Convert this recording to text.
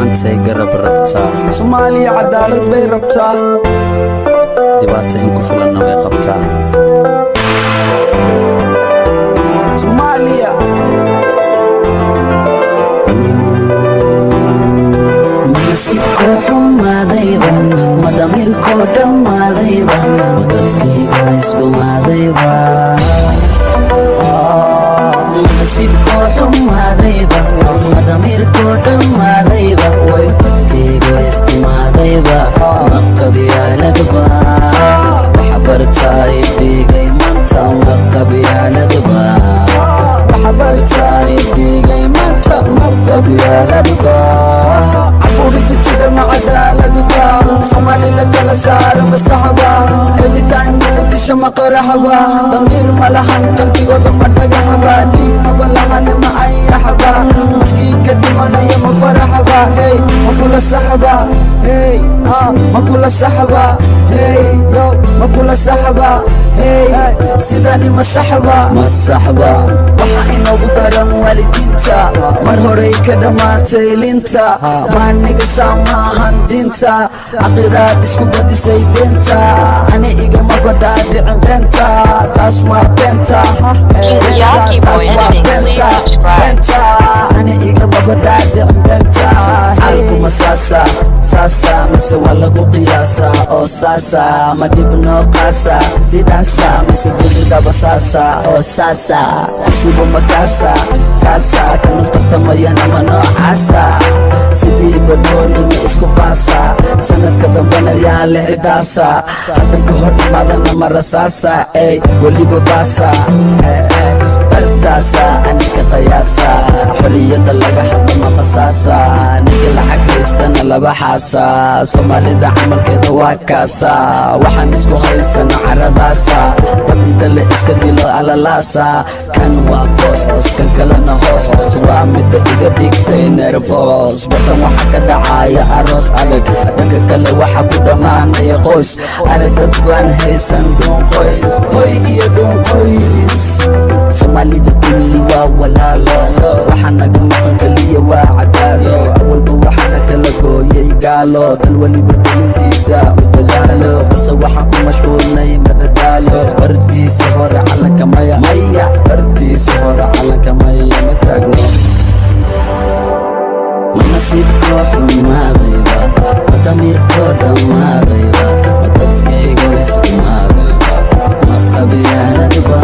gacantay garab rabtaa Soomaaliya cadaalad bay rabtaa dhibaato in ku filanna way qabtaa Soomaaliya manasibko xumaadayba madamirko dhammaadayba wadadkaygo isgumaadayba manasibko xumaadayba madamirko dhammaadayba wadadkaygo isgumaadayba maqabiyaaladba waxa bartaay dhigay maanta maqabiyaaladba waxa bartaay dhigay maanta maqabiyaaladba عبوري تجد مع عدالتها صومالي لك لسار مسحبا every time نبدي شمق رحبا ضمير ملحن قلبي قدم مدقحبا لي مبلغني ما أي حبا مسكي قدمنا يما فرحبا هي ما كل سحبا هي ما كل سحبا هي يو ما كل سحبا هي سيداني ما سحبا waxa inoogu daran waalidiinta mar hore ka dhamaatay linta maaniga saamahan dinta aqiraad isku badisay deenta ani igama badhaadhicin beenta taas waa beenta ani igama badhaadhicin beenta halkuma saasa mise waa lagu qiyaasa oo saasa ma dhibno qaasa sidaasa mise dunidaba saasa oo saasa sigo makasa sasa kanu tartamayana ma noocaasa sidii banooni ma isku baasa sanadka dambana yaa licidaasa haddan ka hor imaadana ma rasaasa ey weliba baasa bartaasa anika qayaasa xoriyada laga hadla ma qasaasa ninka lacag haystana laba xaasa soomaalida camalkeeda waa kaasa waxaan isku haysana caradaasa dadida la iska dilo alalaasa kan waa boos kan kalena hoos waa mida iga dhigtay nervos badan waxa ka dhacaya aroos adag dhanka kale waxa ku dhamaanaya qoys ana dad baan haysan dhuun qoys hoy iyo dhuun qoys soomaalida kulli waa walaalo waxa naga maqan kaliya waa cadaalo awalba waxana kala gooyay gaalo dal weliba dhilintiisa dadaalo balse waxaan ku mashquulnay madadaalo bartiisa hore calanka maya bartiisa hore calanka maya ma taagno manasibko xumaadayba madamirko dhammaadayba madadkaygo isgumaadayba maqabiyaaladba